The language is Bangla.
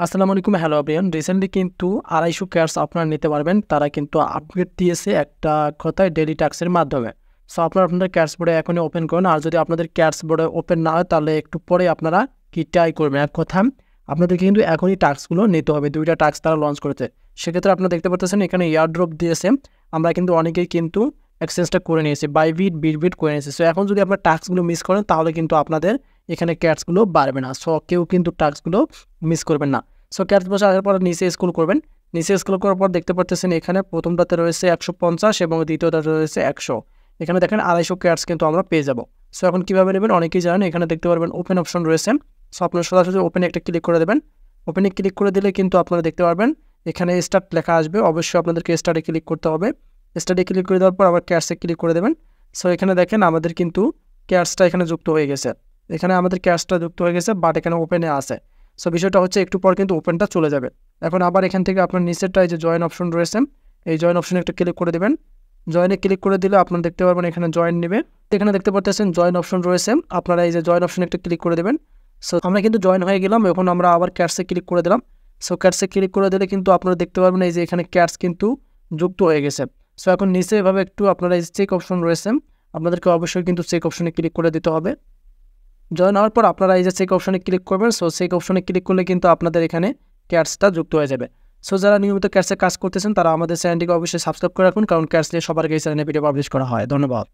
আসসালামু আলাইকুম, হ্যালো এভরিওয়ান। রিসেন্টলি কিন্তু 250 ক্যাটস আপনারা নিতে পারবেন। তারা কিন্তু আপগ্রেড দিয়েছে একটা কথায় ডেইলি টাস্কের মাধ্যমে। সো আপনারা আপনাদের ক্যাটস বোর্ডে এখনই ওপেন করুন। আর যদি আপনাদের ক্যাটস বোর্ডে ওপেন না হয় তাহলে একটু পরে আপনারা কি ট্রাই করবেন। এক কথা আপনাদেরকে কিন্তু এখনই টাস্কগুলো নিতে হবে। 2টা টাস্ক তারা লঞ্চ করেছে। সেক্ষেত্রে আপনারা দেখতে পাচ্ছেন এখানে এয়ারড্রপ দিয়েছে। আমরা কিন্তু অনেকেই কিন্তু এক্সচেঞ্জটা করে নিয়েছি, বাইবিট বিটবিট করে নিয়েছি। সো এখন যদি আপনার টাস্কগুলো মিস করেন তাহলে কিন্তু আপনাদের এখানে ক্যাটসগুলো বাড়বে না। সো কেউ কিন্তু টাস্কগুলো মিস করবেন না। সো ক্যাটস বসে আসার পর নিচে স্ক্রল করবেন। নিচে স্ক্রল করার পর দেখতে পাচ্ছেন এখানে প্রথমটাতে রয়েছে 150 এবং দ্বিতীয়টাতে রয়েছে 100। এখানে দেখেন 250 ক্যাটস কিন্তু আমরা পেয়ে যাব। সো এখন কীভাবে নেবেন অনেকেই জানেন। এখানে দেখতে পারবেন ওপেন অপশন রয়েছে। সো আপনার সরাসরি ওপেনে একটা ক্লিক করে দেবেন। ওপেনে ক্লিক করে দিলে কিন্তু আপনারা দেখতে পারবেন এখানে স্টার্ট লেখা আসবে। অবশ্যই আপনাদেরকে স্টার্টে ক্লিক করতে হবে। স্টার্টে ক্লিক করে দেওয়ার পর আবার ক্যাটসে ক্লিক করে দেবেন। সো এখানে দেখেন আমাদের কিন্তু ক্যাটসটা এখানে যুক্ত হয়ে গেছে। এখানে আমাদের ক্যাটসটা যুক্ত হয়ে গেছে, বাট এখানে ওপেনে আছে। সো বিষয়টা হচ্ছে একটু পর কিন্তু ওপেনটা চলে যাবে। এখন আবার এখান থেকে আপনার নিচেরটায় যে জয়েন অপশন রয়েছে, এই জয়েন অপশনে একটা ক্লিক করে দেবেন। জয়েনে ক্লিক করে দিলে আপনারা দেখতে পারবেন এখানে জয়েন নেবে। এখানে দেখতে পাচ্ছেন জয়েন অপশন রয়েছে। আপনারা এই যে জয়েন অপশনে একটা ক্লিক করে দেবেন। সো আমরা কিন্তু জয়েন হয়ে গেলাম। এখন আমরা আবার ক্যাটসে ক্লিক করে দিলাম। সো ক্যাটসে ক্লিক করে দিলে কিন্তু আপনারা দেখতে পারবেন এই যে এখানে ক্যাটস কিন্তু যুক্ত হয়ে গেছে। সো এখন নিচে এভাবে একটু আপনারা এই চেক অপশন রয়েছে, আপনাদেরকে অবশ্যই কিন্তু চেক অপশনে ক্লিক করে দিতে হবে। জয়েন হওয়ার পর আপনারা এই যে চেক অপশনে ক্লিক করবেন। সো চেক অপশনে ক্লিক করলে কিন্তু আপনাদের এখানে ক্যাটসটা যুক্ত হয়ে যাবে। সো যারা নিয়মিত ক্যাটসে কাজ করতেছেন তারা আমাদের চ্যানেলটিকে অবশ্যই সাবস্ক্রাইব করে রাখুন, কারণ ক্যাটস নিয়ে সবার আগে এই চ্যানেলে ভিডিও পাবলিশ করা হয়। ধন্যবাদ।